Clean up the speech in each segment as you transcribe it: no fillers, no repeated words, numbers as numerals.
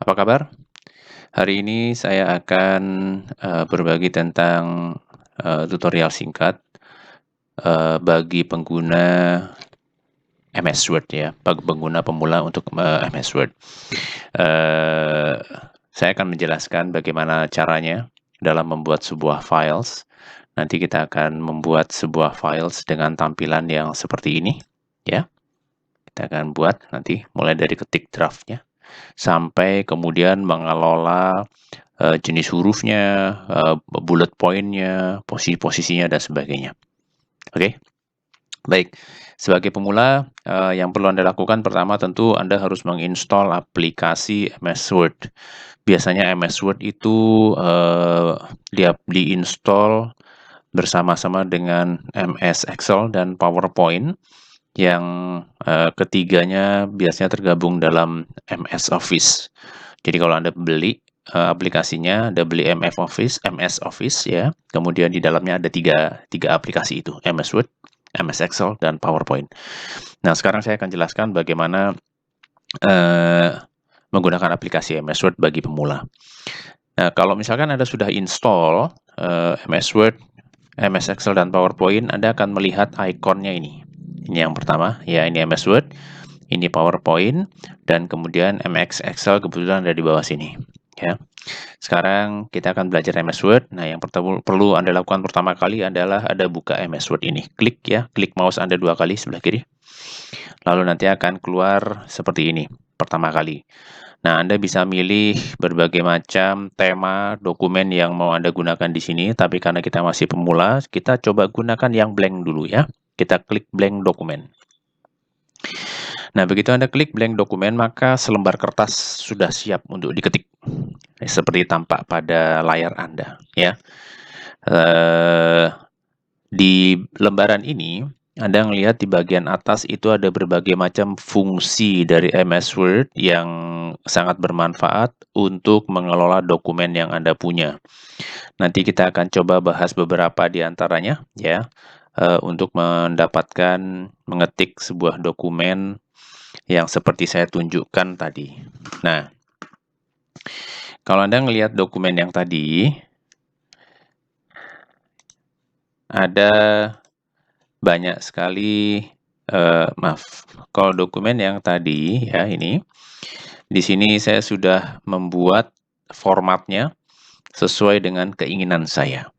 Apa kabar? Hari ini saya akan berbagi tentang tutorial singkat bagi pengguna MS Word ya, bagi pengguna pemula untuk MS Word. Eh, saya akan menjelaskan bagaimana caranya dalam membuat sebuah files. Nanti kita akan membuat sebuah files dengan tampilan yang seperti ini, ya. Kita akan buat nanti mulai dari ketik draftnya sampai kemudian mengelola jenis hurufnya, bullet point-nya, posisi-posisinya, dan sebagainya. Oke, baik. Sebagai pemula, yang perlu Anda lakukan pertama tentu Anda harus menginstall aplikasi MS Word. Biasanya MS Word itu dia diinstal bersama-sama dengan MS Excel dan PowerPoint, yang ketiganya biasanya tergabung dalam MS Office. Jadi kalau Anda beli aplikasinya, Anda beli MS Office ya, kemudian di dalamnya ada tiga aplikasi itu, MS Word, MS Excel, dan PowerPoint. Nah, sekarang saya akan jelaskan bagaimana menggunakan aplikasi MS Word bagi pemula. Nah, kalau misalkan Anda sudah install MS Word, MS Excel, dan PowerPoint, Anda akan melihat ikonnya ini. Ini yang pertama, ya, ini MS Word, ini PowerPoint, dan kemudian MS Excel kebetulan ada di bawah sini. Ya. Sekarang kita akan belajar MS Word. Nah, yang perlu Anda lakukan pertama kali adalah Anda buka MS Word ini. Klik ya, klik mouse Anda 2 kali sebelah kiri. Lalu nanti akan keluar seperti ini pertama kali. Nah, Anda bisa milih berbagai macam tema dokumen yang mau Anda gunakan di sini, tapi karena kita masih pemula, kita coba gunakan yang blank dulu ya. Kita klik blank dokumen. Nah, begitu Anda klik blank dokumen, maka selembar kertas sudah siap untuk diketik. Seperti tampak pada layar Anda ya. Di lembaran ini Anda melihat di bagian atas itu ada berbagai macam fungsi dari MS Word yang sangat bermanfaat untuk mengelola dokumen yang Anda punya. Nanti kita akan coba bahas beberapa di antaranya ya, untuk mendapatkan mengetik sebuah dokumen yang seperti saya tunjukkan tadi. Nah, kalau Anda melihat dokumen yang tadi, ada banyak sekali, kalau dokumen yang tadi ya ini, di sini saya sudah membuat formatnya sesuai dengan keinginan saya.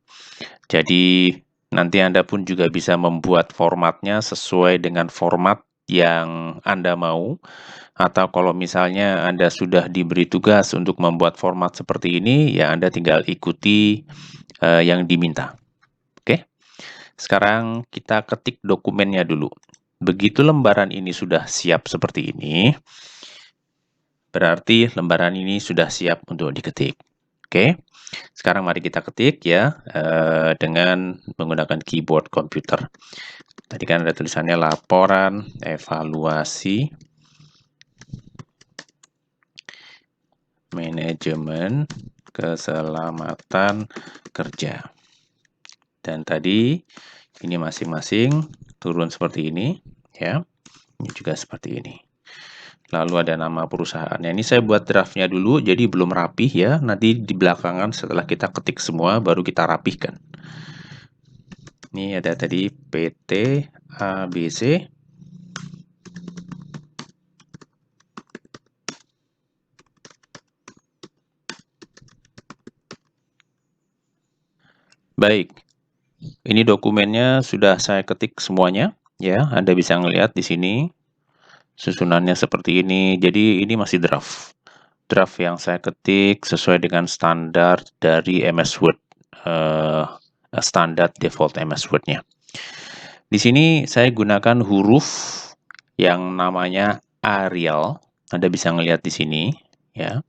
Jadi nanti Anda pun juga bisa membuat formatnya sesuai dengan format yang Anda mau, atau kalau misalnya Anda sudah diberi tugas untuk membuat format seperti ini, ya Anda tinggal ikuti yang diminta. Oke? Sekarang kita ketik dokumennya dulu. Begitu lembaran ini sudah siap seperti ini, berarti lembaran ini sudah siap untuk diketik. Oke, sekarang mari kita ketik ya, dengan menggunakan keyboard komputer. Tadi kan ada tulisannya laporan evaluasi manajemen keselamatan kerja. Dan tadi ini masing-masing turun seperti ini ya. Ini juga seperti ini. Lalu ada nama perusahaannya. Ini saya buat draftnya dulu, jadi belum rapih ya. Nanti di belakangan setelah kita ketik semua, baru kita rapihkan. Ini ada tadi PT ABC. Baik, ini dokumennya sudah saya ketik semuanya. Ya, Anda bisa melihat di sini susunannya seperti ini. Jadi ini masih draft. Draft yang saya ketik sesuai dengan standar dari MS Word, standar default MS Word-nya. Di sini saya gunakan huruf yang namanya Arial. Anda bisa melihat di sini ya,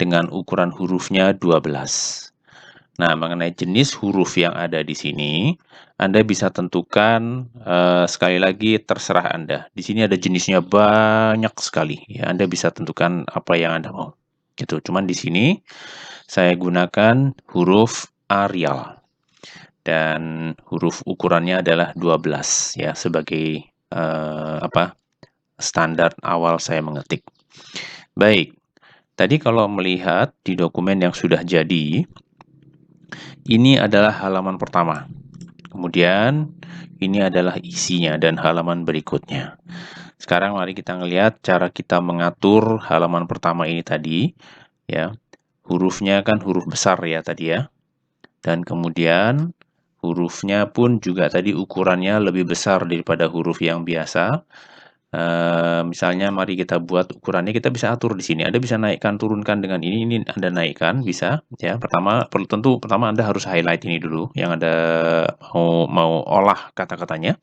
dengan ukuran hurufnya 12. Nah, mengenai jenis huruf yang ada di sini, Anda bisa tentukan, sekali lagi terserah Anda. Di sini ada jenisnya banyak sekali, ya Anda bisa tentukan apa yang Anda mau. Gitu. Cuman di sini saya gunakan huruf Arial. Dan huruf ukurannya adalah 12 ya, sebagai standar awal saya mengetik. Baik. Tadi kalau melihat di dokumen yang sudah jadi, ini adalah halaman pertama. Kemudian ini adalah isinya dan halaman berikutnya. Sekarang mari kita ngelihat cara kita mengatur halaman pertama ini tadi, ya. Hurufnya kan huruf besar ya tadi ya. Dan kemudian hurufnya pun juga tadi ukurannya lebih besar daripada huruf yang biasa. Misalnya mari kita buat ukurannya, kita bisa atur di sini. Anda bisa naikkan, turunkan dengan ini Anda naikkan, bisa. Ya, pertama pertama Anda harus highlight ini dulu, yang Anda mau olah kata-katanya.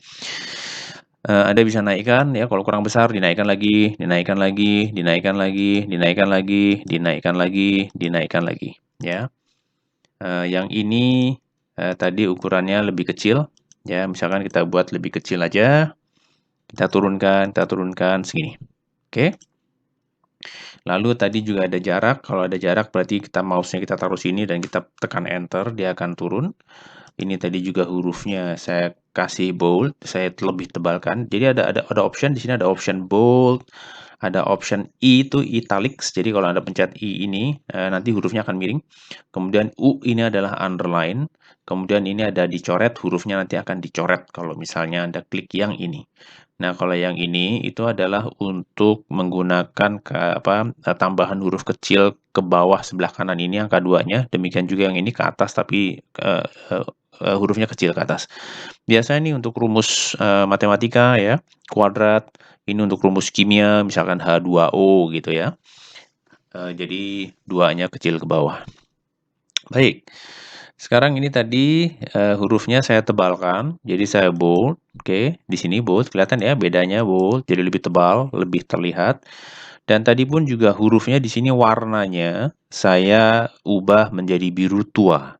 Anda bisa naikkan ya, kalau kurang besar dinaikkan lagi, dinaikkan lagi, dinaikkan lagi, dinaikkan lagi, dinaikkan lagi, dinaikkan lagi, ya. Yang ini tadi ukurannya lebih kecil, ya. Misalkan kita buat lebih kecil aja. Kita turunkan segini. Oke. Lalu tadi juga ada jarak. Kalau ada jarak berarti kita mouse-nya kita taruh sini dan kita tekan enter, dia akan turun. Ini tadi juga hurufnya saya kasih bold, saya lebih tebalkan. Jadi ada option di sini, ada option bold, ada option I itu italics. Jadi kalau Anda pencet I ini nanti hurufnya akan miring. Kemudian U ini adalah underline. Kemudian ini ada dicoret, hurufnya nanti akan dicoret kalau misalnya Anda klik yang ini. Nah, kalau yang ini itu adalah untuk menggunakan tambahan huruf kecil ke bawah sebelah kanan ini angka 2-nya. Demikian juga yang ini ke atas tapi hurufnya kecil ke atas. Biasanya ini untuk rumus matematika ya, kuadrat. Ini untuk rumus kimia, misalkan H2O gitu ya. Jadi 2-nya kecil ke bawah. Baik. Sekarang ini tadi hurufnya saya tebalkan, jadi saya bold. Oke, di sini bold, kelihatan ya bedanya bold, jadi lebih tebal, lebih terlihat. Dan tadi pun juga hurufnya di sini warnanya saya ubah menjadi biru tua.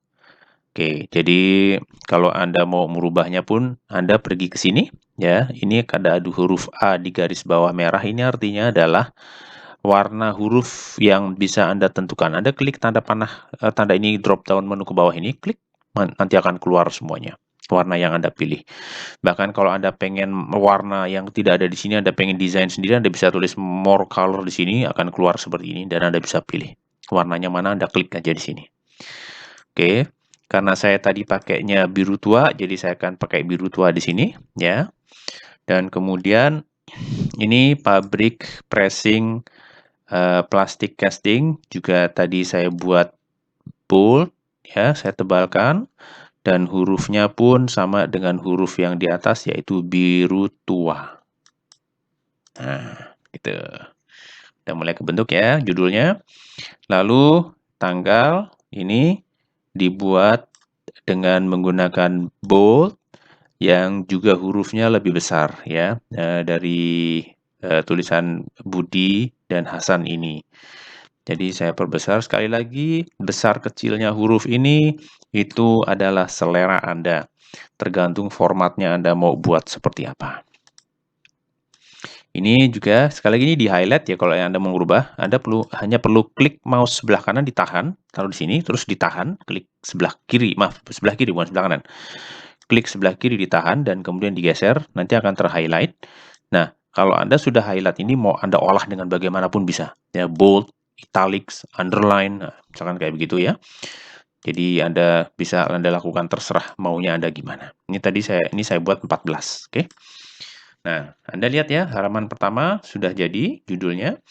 Oke, jadi kalau Anda mau merubahnya pun Anda pergi ke sini ya. Ini ada huruf A di garis bawah merah, ini artinya adalah warna huruf yang bisa Anda tentukan. Anda klik tanda panah, tanda ini drop down menu ke bawah ini, klik, nanti akan keluar semuanya. Warna yang Anda pilih. Bahkan kalau Anda pengen warna yang tidak ada di sini, Anda pengen desain sendiri, Anda bisa tulis more color di sini, akan keluar seperti ini, dan Anda bisa pilih. Warnanya mana, Anda klik aja di sini. Oke, karena saya tadi pakainya biru tua, jadi saya akan pakai biru tua di sini, ya. Dan kemudian ini pabrik pressing plastik casting juga tadi saya buat bold, ya, saya tebalkan, dan hurufnya pun sama dengan huruf yang di atas, yaitu biru tua. Nah, gitu. Udah mulai kebentuk ya judulnya. Lalu tanggal ini dibuat dengan menggunakan bold yang juga hurufnya lebih besar ya dari tulisan Budi dan Hasan ini. Jadi saya perbesar sekali lagi, besar kecilnya huruf ini itu adalah selera Anda. Tergantung formatnya Anda mau buat seperti apa. Ini juga sekali lagi ini di highlight ya kalau Anda mau merubah, Anda hanya perlu klik mouse sebelah kanan ditahan, taruh di sini terus ditahan, klik sebelah kiri, sebelah kiri bukan sebelah kanan. Klik sebelah kiri ditahan dan kemudian digeser, nanti akan terhighlight. Nah, kalau Anda sudah highlight ini mau Anda olah dengan bagaimanapun bisa. Ya, bold, italics, underline, nah, misalkan kayak begitu ya. Jadi Anda bisa Anda lakukan terserah maunya Anda gimana. Ini tadi saya buat 14, oke? Nah, Anda lihat ya, halaman pertama sudah jadi judulnya.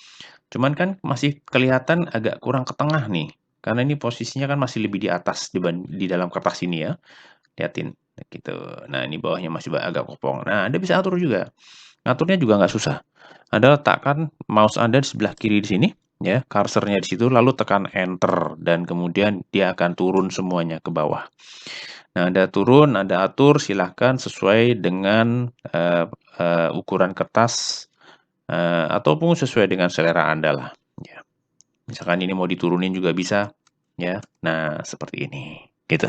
Cuman kan masih kelihatan agak kurang ke tengah nih. Karena ini posisinya kan masih lebih di atas di dalam kertas ini ya. Lihatin gitu. Nah, ini bawahnya masih agak kopong. Nah, Anda bisa atur juga. Ngaturnya juga nggak susah. Anda letakkan mouse Anda di sebelah kiri di sini, ya, cursornya di situ, lalu tekan enter dan kemudian dia akan turun semuanya ke bawah. Nah, Anda turun, Anda atur silahkan sesuai dengan ukuran kertas ataupun sesuai dengan selera Anda lah. Ya. Misalkan ini mau diturunin juga bisa, ya. Nah, seperti ini, gitu.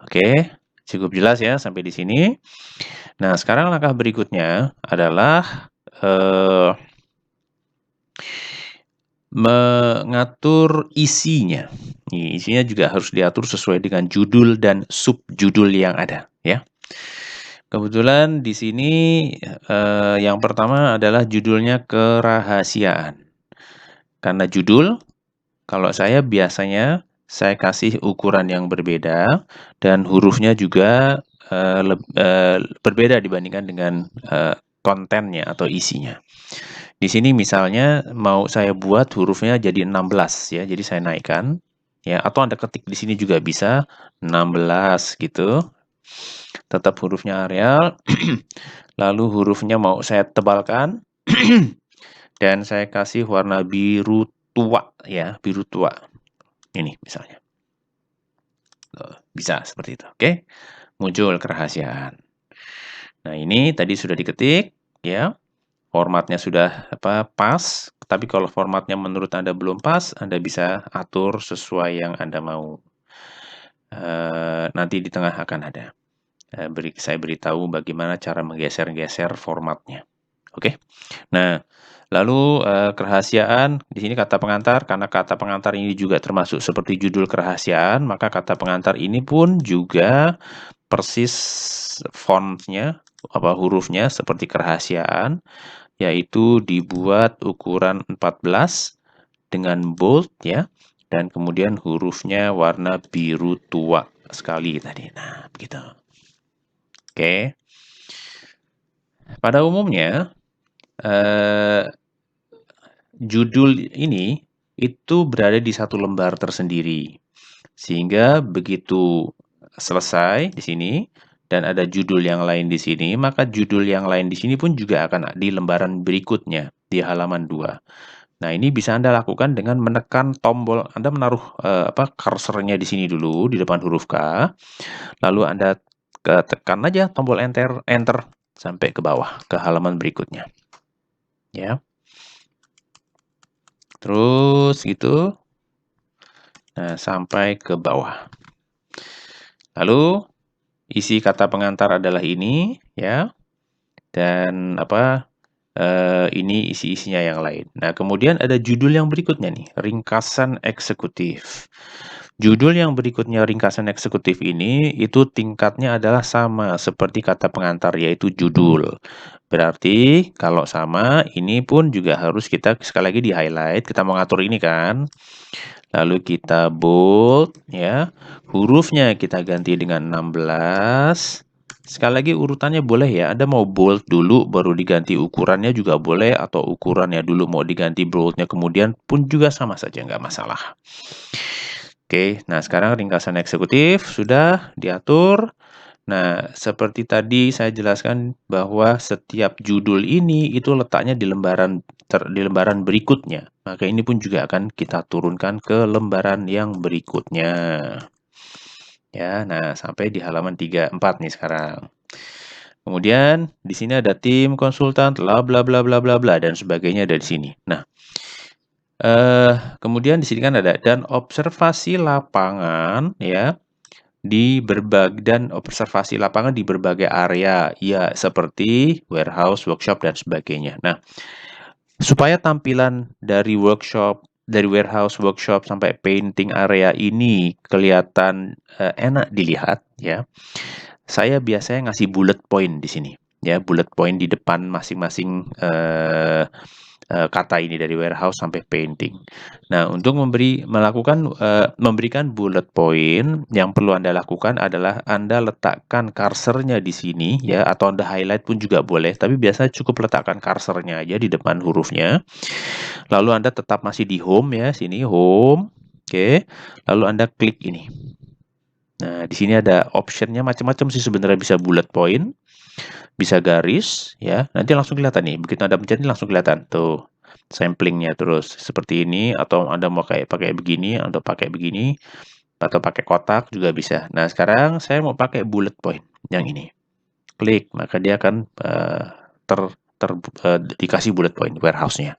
Oke, cukup jelas ya sampai di sini. Nah, sekarang langkah berikutnya adalah mengatur isinya. Isinya juga harus diatur sesuai dengan judul dan subjudul yang ada, ya. Kebetulan di sini yang pertama adalah judulnya kerahasiaan. karena judul, kalau saya biasanya saya kasih ukuran yang berbeda dan hurufnya juga berbeda dibandingkan dengan kontennya atau isinya. Di sini misalnya mau saya buat hurufnya jadi 16 ya, jadi saya naikkan ya, atau Anda ketik di sini juga bisa 16 gitu. Tetap hurufnya Arial. Lalu hurufnya mau saya tebalkan dan saya kasih warna biru tua ya, biru tua. Ini misalnya. Bisa seperti itu. Oke. Muncul kerahasiaan. Nah, ini tadi sudah diketik ya. Formatnya sudah pas, tapi kalau formatnya menurut Anda belum pas, Anda bisa atur sesuai yang Anda mau. Nanti di tengah akan ada. Saya beritahu bagaimana cara menggeser-geser formatnya. Oke. Nah, lalu kerahasiaan di sini kata pengantar, karena kata pengantar ini juga termasuk seperti judul kerahasiaan, maka kata pengantar ini pun juga persis fontnya, hurufnya seperti kerahasiaan, yaitu dibuat ukuran 14 dengan bold ya, dan kemudian hurufnya warna biru tua sekali tadi. Nah, begitu. Oke. Pada umumnya judul ini itu berada di satu lembar tersendiri. Sehingga begitu selesai di sini dan ada judul yang lain di sini, maka judul yang lain di sini pun juga akan di lembaran berikutnya di halaman 2. Nah, ini bisa Anda lakukan dengan menekan tombol, Anda menaruh kursornya di sini dulu di depan huruf K. Lalu Anda tekan aja tombol enter sampai ke bawah ke halaman berikutnya. Ya. Terus gitu. Nah, sampai ke bawah. Lalu isi kata pengantar adalah ini ya. Dan ini isi-isinya yang lain. Nah, kemudian ada judul yang berikutnya nih, ringkasan eksekutif. Judul yang berikutnya ringkasan eksekutif ini itu tingkatnya adalah sama seperti kata pengantar, yaitu judul. Berarti kalau sama, ini pun juga harus kita sekali lagi di highlight. Kita mau ngatur ini kan. Lalu kita bold ya. Hurufnya kita ganti dengan 16. Sekali lagi urutannya boleh ya, Anda mau bold dulu baru diganti ukurannya juga boleh, atau ukurannya dulu mau diganti boldnya kemudian pun juga sama saja, nggak masalah. Oke, nah sekarang ringkasan eksekutif sudah diatur. Nah, seperti tadi saya jelaskan bahwa setiap judul ini itu letaknya di lembaran berikutnya. Maka ini pun juga akan kita turunkan ke lembaran yang berikutnya. Ya, nah sampai di halaman 34 nih sekarang. Kemudian di sini ada tim konsultan, bla bla bla bla bla bla dan sebagainya dari sini. Nah, kemudian di sini kan ada dan observasi lapangan ya observasi lapangan di berbagai area ya seperti warehouse, workshop dan sebagainya. Nah, supaya tampilan dari warehouse, workshop sampai painting area ini kelihatan enak dilihat ya. Saya biasanya ngasih bullet point di sini ya, bullet point di depan masing-masing kata ini dari warehouse sampai painting. Nah, untuk memberikan bullet point, yang perlu Anda lakukan adalah Anda letakkan kursornya di sini ya, atau Anda highlight pun juga boleh, tapi biasanya cukup letakkan kursornya aja di depan hurufnya. Lalu Anda tetap masih di home ya, sini home. Oke. Lalu Anda klik ini. Nah, di sini ada optionnya macam-macam sih sebenarnya, bisa bullet point, bisa garis ya. Nanti langsung kelihatan nih. Begitu Anda pencet langsung kelihatan tuh samplingnya terus seperti ini, atau Anda mau pakai begini atau pakai begini atau pakai kotak juga bisa. Nah, sekarang saya mau pakai bullet point yang ini. Klik, maka dia akan dikasih bullet point warehouse-nya.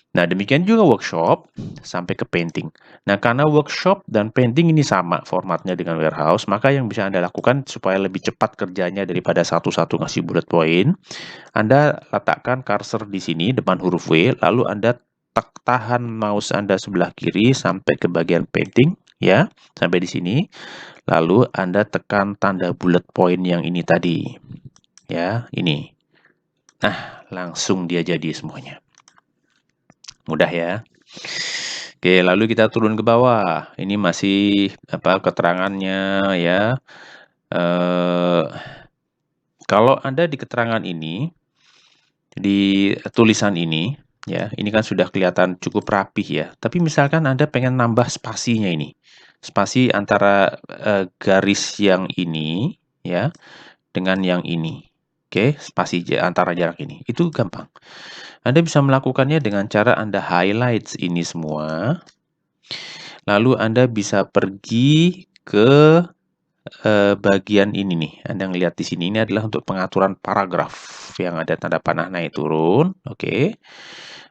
Nah, demikian juga workshop sampai ke painting. Nah, karena workshop dan painting ini sama formatnya dengan warehouse, maka yang bisa Anda lakukan supaya lebih cepat kerjanya daripada satu-satu ngasih bullet point, Anda letakkan cursor di sini depan huruf W, lalu Anda tahan mouse Anda sebelah kiri sampai ke bagian painting, ya, sampai di sini. Lalu Anda tekan tanda bullet point yang ini tadi. Ya, ini. Nah, langsung dia jadi semuanya. Mudah ya. Oke, lalu kita turun ke bawah. Ini masih apa keterangannya ya. Kalau Anda di keterangan ini, di tulisan ini, ya, ini kan sudah kelihatan cukup rapih ya. Tapi misalkan Anda pengen nambah spasinya ini, spasi antara garis yang ini, ya, dengan yang ini. Oke, spasi antara jarak ini. Itu gampang. Anda bisa melakukannya dengan cara Anda highlights ini semua. Lalu Anda bisa pergi ke bagian ini nih. Anda ngelihat di sini, ini adalah untuk pengaturan paragraf yang ada tanda panah naik turun. Oke.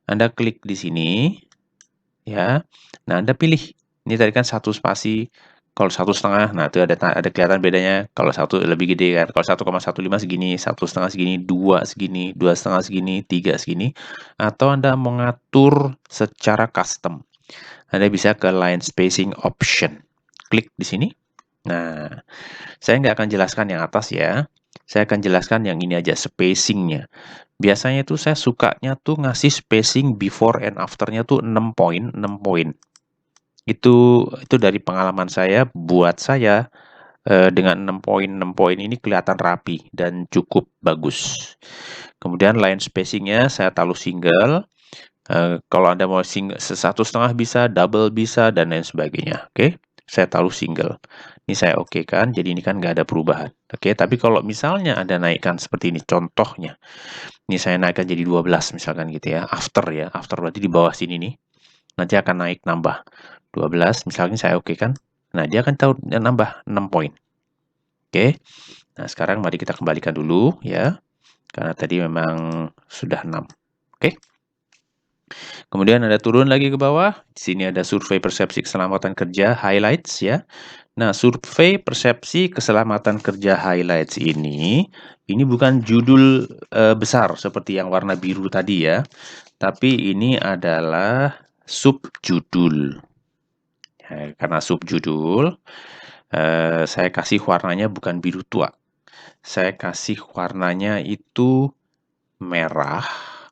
Anda klik di sini, ya. Nah, Anda pilih. Ini tadi kan 1 spasi, kalau 1,5, nah itu ada kelihatan bedanya. Kalau 1 lebih gede kan. Kalau 1,15 segini, 1,5 segini, 2 segini, 2,5 segini, 3 segini. Atau Anda mengatur secara custom. Anda bisa ke line spacing option. Klik di sini. Nah, saya nggak akan jelaskan yang atas ya. Saya akan jelaskan yang ini aja, spacing-nya. Biasanya tuh saya sukanya tuh ngasih spacing before and after-nya tuh 6 poin, 6 poin. Itu dari pengalaman saya, buat saya dengan 6 poin ini kelihatan rapi dan cukup bagus. Kemudian line spacing-nya saya taruh single. Kalau Anda mau single, 1,5 bisa, double bisa, dan lain sebagainya. Oke, saya taruh single. Ini saya oke kan, jadi ini kan nggak ada perubahan. Oke, tapi kalau misalnya Anda naikkan seperti ini, contohnya, ini saya naikkan jadi 12 misalkan gitu ya, after berarti di bawah sini nih, nanti akan naik nambah 12, misalnya saya oke kan, nah dia akan tahu nambah 6 poin. Oke, nah sekarang mari kita kembalikan dulu ya, karena tadi memang sudah 6. Oke. Kemudian Anda turun lagi ke bawah. Di sini ada survei persepsi keselamatan kerja highlights ya. Nah, survei persepsi keselamatan kerja highlights ini bukan judul besar seperti yang warna biru tadi ya. Tapi ini adalah subjudul. Ya, karena subjudul, saya kasih warnanya bukan biru tua. Saya kasih warnanya itu merah,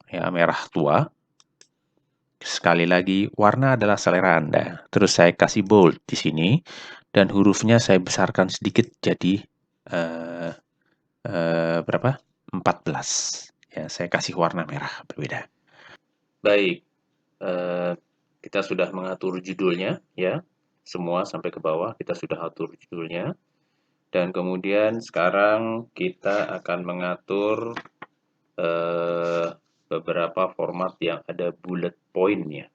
ya merah tua. Sekali lagi, warna adalah selera Anda. Terus saya kasih bold di sini, dan hurufnya saya besarkan sedikit jadi berapa? 14. Ya, saya kasih warna merah berbeda. Baik, kita sudah mengatur judulnya, ya. Semua sampai ke bawah kita sudah atur judulnya. Dan kemudian sekarang kita akan mengatur beberapa format yang ada bullet point-nya.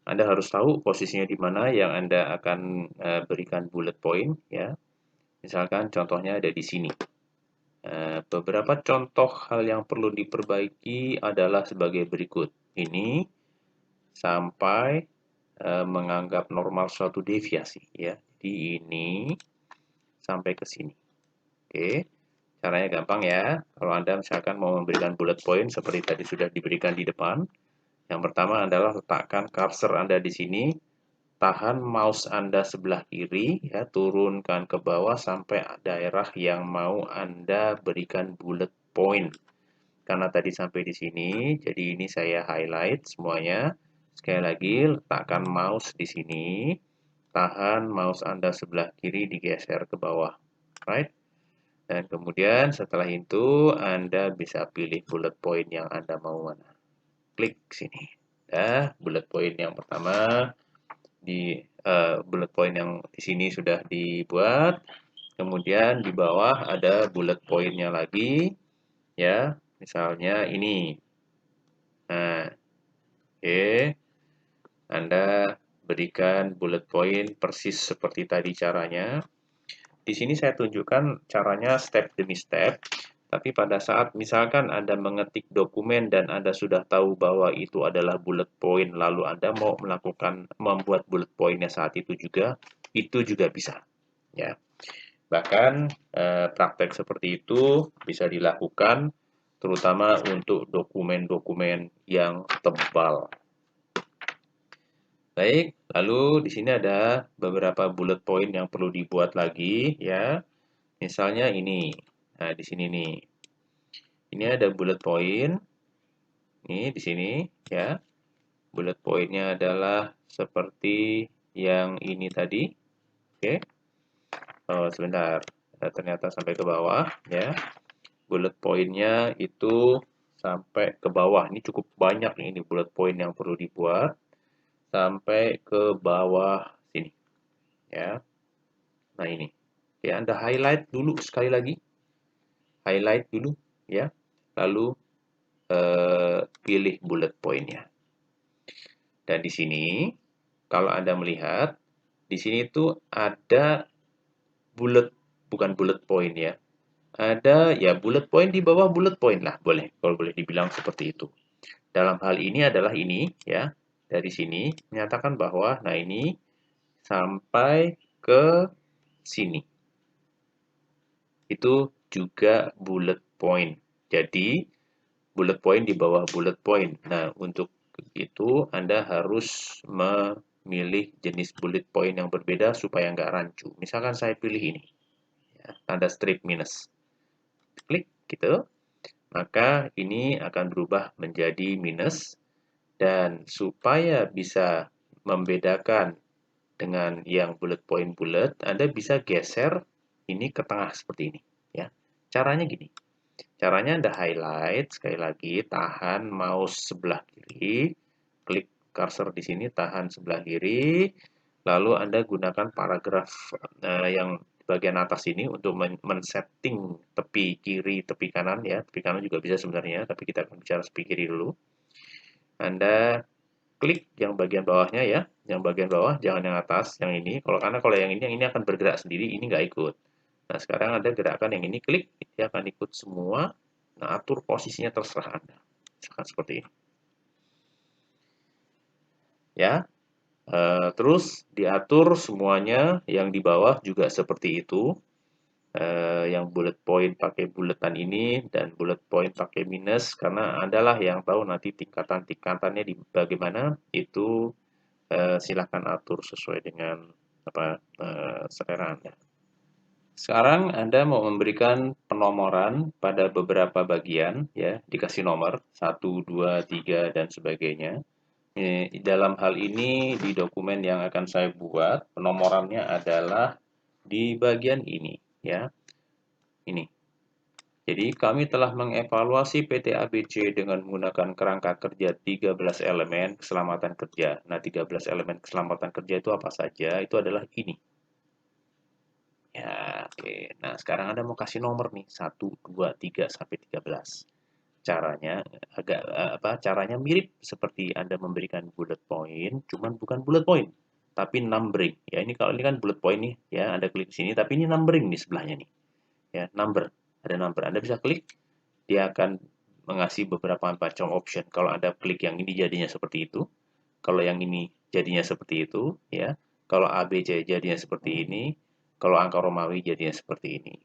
Anda harus tahu posisinya di mana yang Anda akan berikan bullet point ya. Misalkan contohnya ada di sini. Beberapa contoh hal yang perlu diperbaiki adalah sebagai berikut. Ini sampai menganggap normal suatu deviasi ya. Jadi ini sampai ke sini. Oke. Caranya gampang ya. Kalau Anda misalkan mau memberikan bullet point seperti tadi sudah diberikan di depan, yang pertama adalah letakkan cursor Anda di sini, tahan mouse Anda sebelah kiri, ya, turunkan ke bawah sampai daerah yang mau Anda berikan bullet point. Karena tadi sampai di sini, jadi ini saya highlight semuanya. Sekali lagi, letakkan mouse di sini, tahan mouse Anda sebelah kiri digeser ke bawah. Right? Dan kemudian setelah itu Anda bisa pilih bullet point yang Anda mau mana. Klik sini. Ya, bullet point yang pertama di bullet point yang di sini sudah dibuat. Kemudian di bawah ada bullet point-nya lagi. Ya, misalnya ini. Nah, oke. Anda berikan bullet point persis seperti tadi caranya. Di sini saya tunjukkan caranya step demi step, tapi pada saat misalkan Anda mengetik dokumen dan Anda sudah tahu bahwa itu adalah bullet point, lalu Anda mau membuat bullet point-nya saat itu juga bisa. Ya. Bahkan praktek seperti itu bisa dilakukan terutama untuk dokumen-dokumen yang tebal. Baik, lalu di sini ada beberapa bullet point yang perlu dibuat lagi ya. Misalnya ini. Nah, di sini nih. Ini ada bullet point. Ini di sini ya. bullet point-nya adalah seperti yang ini tadi. Oke. Oh, sebentar. Ternyata sampai ke bawah ya. Bullet point-nya itu sampai ke bawah. Ini cukup banyak ini bullet point yang perlu dibuat. Sampai ke bawah sini. Ya. Nah, ini. Oke, Anda highlight dulu sekali lagi. Highlight dulu ya. Lalu pilih bullet point-nya. Dan di sini kalau Anda melihat di sini itu ada bullet, bukan bullet point ya. Ada ya bullet point di bawah bullet point lah, boleh kalau boleh dibilang seperti itu. Dalam hal ini adalah ini ya. Dari sini menyatakan bahwa nah ini sampai ke sini. Itu juga bullet point. Jadi bullet point di bawah bullet point. Nah, untuk itu Anda harus memilih jenis bullet point yang berbeda supaya nggak rancu. Misalkan saya pilih ini, ya, tanda strip minus. Klik gitu, maka ini akan berubah menjadi minus. Dan supaya bisa membedakan dengan yang bullet point bullet, Anda bisa geser ini ke tengah seperti ini. Ya, caranya gini. Caranya Anda highlight, sekali lagi, tahan mouse sebelah kiri, klik cursor di sini, tahan sebelah kiri, lalu Anda gunakan paragraf yang bagian atas ini untuk men-setting tepi kiri, tepi kanan ya, tepi kanan juga bisa sebenarnya, tapi kita akan bicara tepi kiri dulu. Anda klik yang bagian bawahnya ya, yang bagian bawah, jangan yang atas, yang ini. Karena kalau yang ini akan bergerak sendiri, ini nggak ikut. Nah, sekarang ada gerakan yang ini, klik, dia akan ikut semua. Nah, atur posisinya terserah Anda. Misalkan seperti ini. Ya, terus diatur semuanya, yang di bawah juga seperti itu. Yang bullet point pakai bulletan ini, dan bullet point pakai minus, karena adalah yang tahu nanti tingkatan-tingkatannya di bagaimana, itu silakan atur sesuai dengan selera Anda. Sekarang Anda mau memberikan penomoran pada beberapa bagian, ya, dikasih nomor 1, 2, 3, dan sebagainya. Dalam hal ini, di dokumen yang akan saya buat, penomorannya adalah di bagian ini, ya. Ini. Jadi, kami telah mengevaluasi PT ABC dengan menggunakan kerangka kerja 13 elemen keselamatan kerja. Nah, 13 elemen keselamatan kerja itu apa saja? Itu adalah ini. Ya, oke. Nah, sekarang Anda mau kasih nomor nih, 1, 2, 3, sampai 13. Caranya caranya mirip seperti Anda memberikan bullet point, cuman bukan bullet point, tapi numbering. Ya, ini kalau ini kan bullet point nih, ya, Anda klik sini, tapi ini numbering di sebelahnya nih. Ya, number. Ada number. Anda bisa klik, dia akan mengasih beberapa macam option. Kalau Anda klik yang ini jadinya seperti itu. Kalau yang ini jadinya seperti itu, ya. Kalau ABC jadinya seperti ini. Kalau angka Romawi jadinya seperti ini.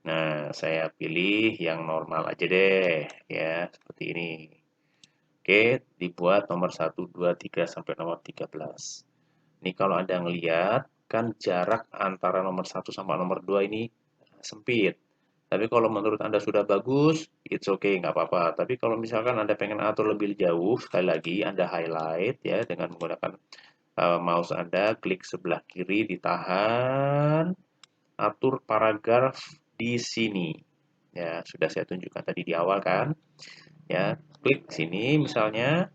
Nah, saya pilih yang normal aja deh, ya, seperti ini. Oke, dibuat nomor 1, 2, 3, sampai nomor 13. Ini kalau Anda ngelihat, kan jarak antara nomor 1 sama nomor 2 ini sempit. Tapi kalau menurut Anda sudah bagus, it's okay, nggak apa-apa. Tapi kalau misalkan Anda pengen atur lebih jauh, sekali lagi Anda highlight ya dengan menggunakan mouse Anda, klik sebelah kiri, ditahan, atur paragraf di sini. Ya, sudah saya tunjukkan tadi di awal kan. Ya, klik sini misalnya,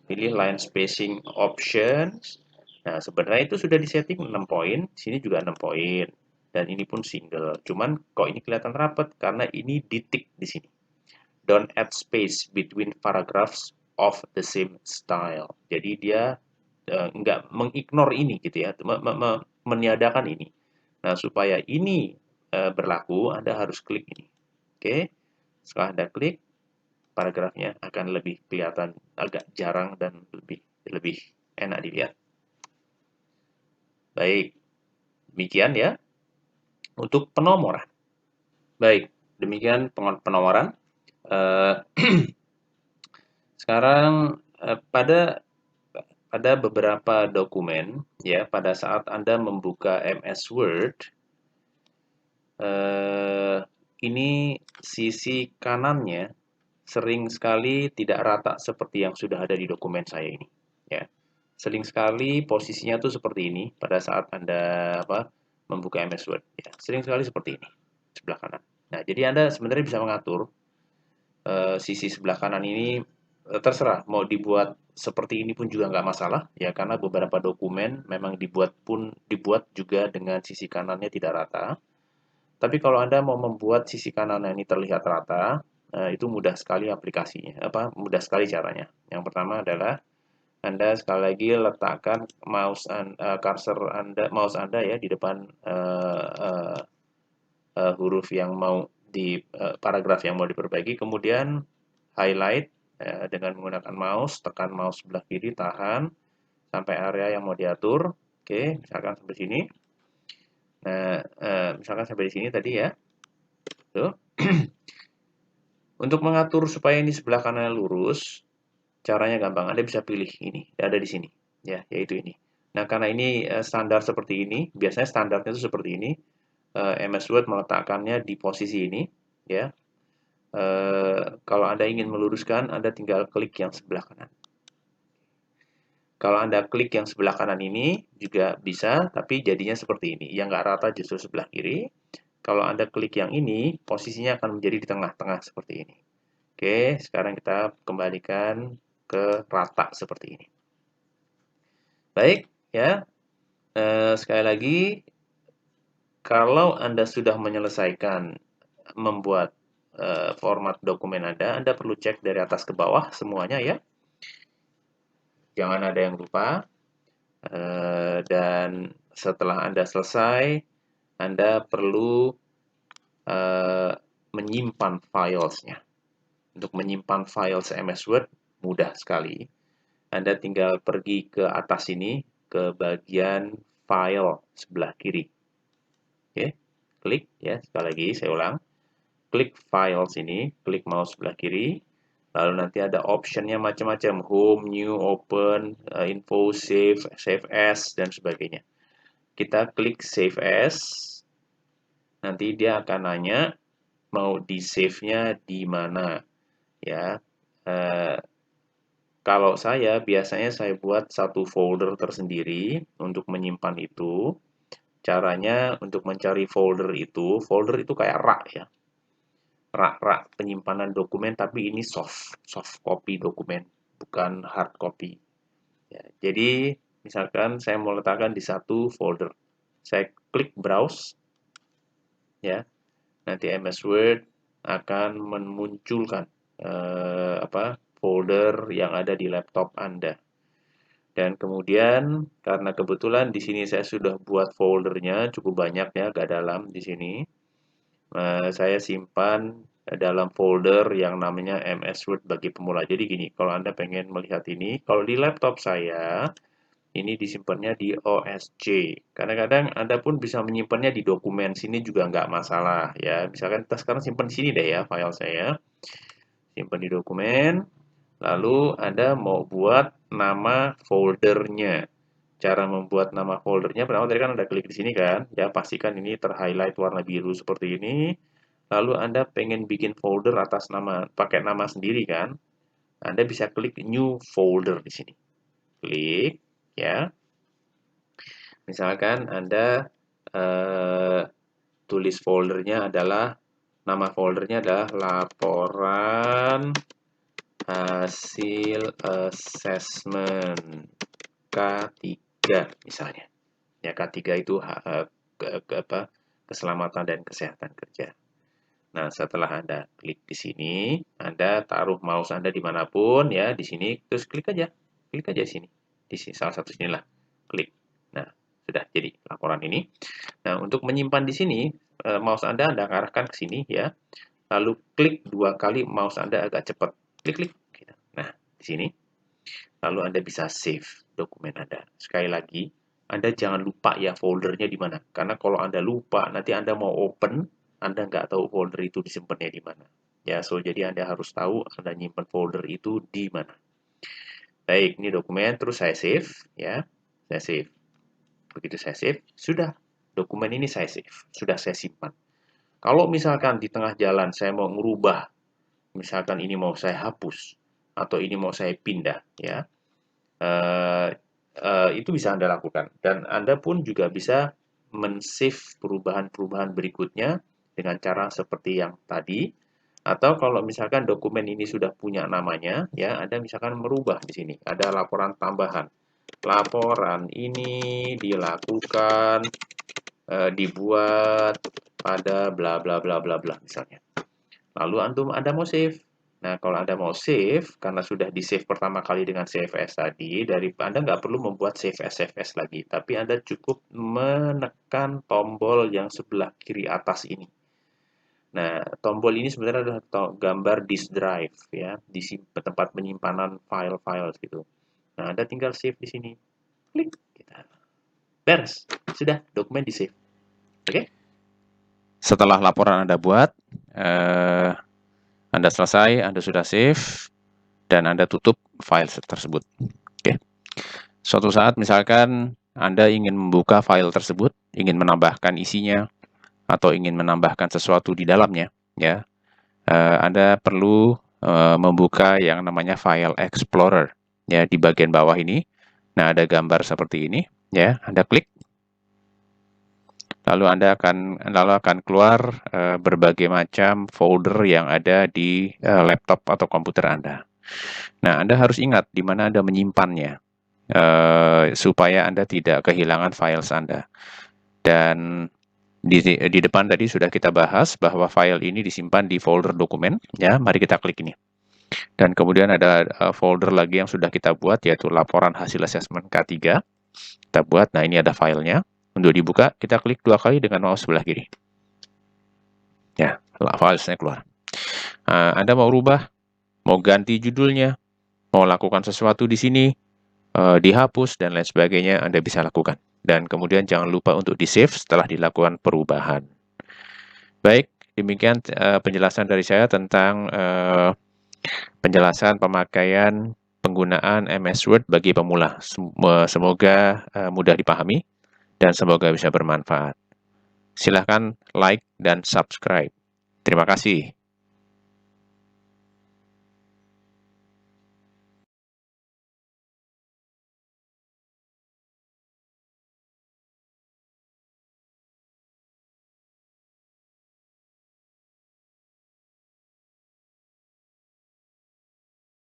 pilih line spacing options. Nah, sebenarnya itu sudah disetting 6 poin, sini juga 6 poin. Dan ini pun single. Cuman kok ini kelihatan rapat karena ini ditik di sini. Don't add space between paragraphs of the same style. Jadi dia nggak mengignore ini gitu ya, meniadakan ini. Nah, supaya ini berlaku, Anda harus klik ini. Oke, setelah Anda klik, paragrafnya akan lebih kelihatan agak jarang dan lebih enak dilihat. Baik, demikian ya untuk penomoran. Baik, demikian penomoran. Sekarang pada beberapa dokumen ya, pada saat Anda membuka MS Word, ini sisi kanannya sering sekali tidak rata seperti yang sudah ada di dokumen saya ini. Ya, sering sekali posisinya tuh seperti ini pada saat Anda membuka MS Word. Ya, sering sekali seperti ini sebelah kanan. Nah, jadi Anda sebenarnya bisa mengatur sisi sebelah kanan ini terserah mau dibuat seperti ini pun juga nggak masalah ya karena beberapa dokumen memang dibuat juga dengan sisi kanannya tidak rata. Tapi kalau Anda mau membuat sisi kanannya ini terlihat rata, itu mudah sekali aplikasinya, mudah sekali caranya. Yang pertama adalah Anda sekali lagi letakkan mouse Anda ya di depan huruf yang mau paragraf yang mau diperbaiki, kemudian highlight dengan menggunakan mouse, tekan mouse sebelah kiri, tahan sampai area yang mau diatur. Oke, misalkan sampai sini. Nah, misalkan sampai di sini tadi ya. Tuh. Untuk mengatur supaya ini sebelah kanan lurus, caranya gampang. Anda bisa pilih ini, ada di sini, ya, yaitu ini. Nah, karena ini standar seperti ini, biasanya standarnya itu seperti ini. MS Word meletakkannya di posisi ini, ya. Kalau Anda ingin meluruskan, Anda tinggal klik yang sebelah kanan. Kalau Anda klik yang sebelah kanan ini juga bisa, tapi jadinya seperti ini. Yang nggak rata justru sebelah kiri. Kalau Anda klik yang ini, posisinya akan menjadi di tengah-tengah seperti ini. Oke, sekarang kita kembalikan ke rata seperti ini. Baik, ya. Sekali lagi, kalau Anda sudah menyelesaikan membuat format dokumen Anda perlu cek dari atas ke bawah semuanya ya. Jangan ada yang lupa. Dan setelah Anda selesai, Anda perlu menyimpan filesnya. Untuk menyimpan files MS Word mudah sekali. Anda tinggal pergi ke atas ini, ke bagian file sebelah kiri. Oke, klik ya, sekali lagi saya ulang. Klik files ini, klik mouse sebelah kiri. Lalu nanti ada optionnya macam-macam, home, new, open, info, save, save as, dan sebagainya. Kita klik save as, nanti dia akan nanya mau di save-nya di mana. Ya, kalau saya biasanya saya buat satu folder tersendiri untuk menyimpan itu. Caranya untuk mencari folder itu kayak rak ya. Rak penyimpanan dokumen tapi ini soft copy dokumen, bukan hard copy. Ya, jadi misalkan saya mau letakkan di satu folder. Saya klik browse ya. Nanti MS Word akan memunculkan folder yang ada di laptop Anda. Dan kemudian karena kebetulan di sini saya sudah buat foldernya cukup banyak ya, agak dalam di sini. Saya simpan dalam folder yang namanya MS Word bagi pemula. Jadi gini, kalau Anda pengen melihat ini, kalau di laptop saya ini disimpannya di OSC. Kadang-kadang Anda pun bisa menyimpannya di dokumen sini juga nggak masalah ya. Misalkan kita sekarang simpan di sini deh ya file saya. Simpan di dokumen. Lalu Anda mau buat nama foldernya. Cara membuat nama foldernya, pertama tadi kan Anda klik di sini kan. Ya, pastikan ini terhighlight warna biru seperti ini. Lalu Anda pengen bikin folder atas nama, pakai nama sendiri kan. Anda bisa klik new folder di sini. Klik ya. Misalkan Anda tulis foldernya adalah, nama foldernya adalah laporan hasil assessment K3 misalnya. Ya, K3 itu keselamatan dan kesehatan kerja. Nah, setelah Anda klik di sini, Anda taruh mouse Anda dimanapun ya, di sini, terus klik aja di sini, salah satu sinilah, klik. Nah, sudah jadi laporan ini. Nah, untuk menyimpan di sini, mouse Anda arahkan ke sini ya, lalu klik 2 kali mouse Anda agak cepat, klik. Nah, di sini, lalu Anda bisa save dokumen Anda. Sekali lagi, Anda jangan lupa ya foldernya di mana, karena kalau Anda lupa, nanti Anda mau open, Anda nggak tahu folder itu disimpannya di mana. Ya, jadi Anda harus tahu Anda nyimpan folder itu di mana. Baik, ini dokumen, terus saya save, ya. Saya save. Begitu saya save, sudah. Dokumen ini saya save, sudah saya simpan. Kalau misalkan di tengah jalan saya mau merubah misalkan ini mau saya hapus atau ini mau saya pindah, ya, itu bisa Anda lakukan. Dan Anda pun juga bisa men-save perubahan-perubahan berikutnya dengan cara seperti yang tadi. Atau kalau misalkan dokumen ini sudah punya namanya, ya, Anda misalkan merubah di sini. Ada laporan tambahan. Laporan ini dilakukan, dibuat pada bla bla bla bla bla misalnya. Lalu Anda mau save. Nah, kalau Anda mau save, karena sudah di-save pertama kali dengan save as tadi, Anda nggak perlu membuat save as lagi, tapi Anda cukup menekan tombol yang sebelah kiri atas ini. Nah, tombol ini sebenarnya adalah gambar disk drive, ya, di tempat penyimpanan file-file gitu. Nah, Anda tinggal save di sini. Klik. Beres. Sudah, dokumen di-save. Oke? Setelah laporan Anda buat, Anda selesai, Anda sudah save, dan Anda tutup file tersebut. Oke. Suatu saat misalkan Anda ingin membuka file tersebut, ingin menambahkan isinya, atau ingin menambahkan sesuatu di dalamnya, ya, Anda perlu membuka yang namanya File Explorer, ya, di bagian bawah ini. Nah, ada gambar seperti ini, ya, Anda klik. Lalu Lalu akan keluar berbagai macam folder yang ada di laptop atau komputer Anda. Nah, Anda harus ingat di mana Anda menyimpannya, supaya Anda tidak kehilangan files Anda. Dan di depan tadi sudah kita bahas bahwa file ini disimpan di folder dokumen, ya. Mari kita klik ini. Dan kemudian ada folder lagi yang sudah kita buat, yaitu laporan hasil asesmen K3. Kita buat, nah ini ada filenya. Untuk dibuka, kita klik 2 kali dengan mouse sebelah kiri. Ya, filenya keluar. Anda mau rubah, mau ganti judulnya, mau lakukan sesuatu di sini, dihapus, dan lain sebagainya, Anda bisa lakukan. Dan kemudian jangan lupa untuk di-save setelah dilakukan perubahan. Baik, demikian penjelasan dari saya tentang penjelasan pemakaian penggunaan MS Word bagi pemula. Semoga mudah dipahami dan semoga bisa bermanfaat. Silahkan like dan subscribe. Terima kasih.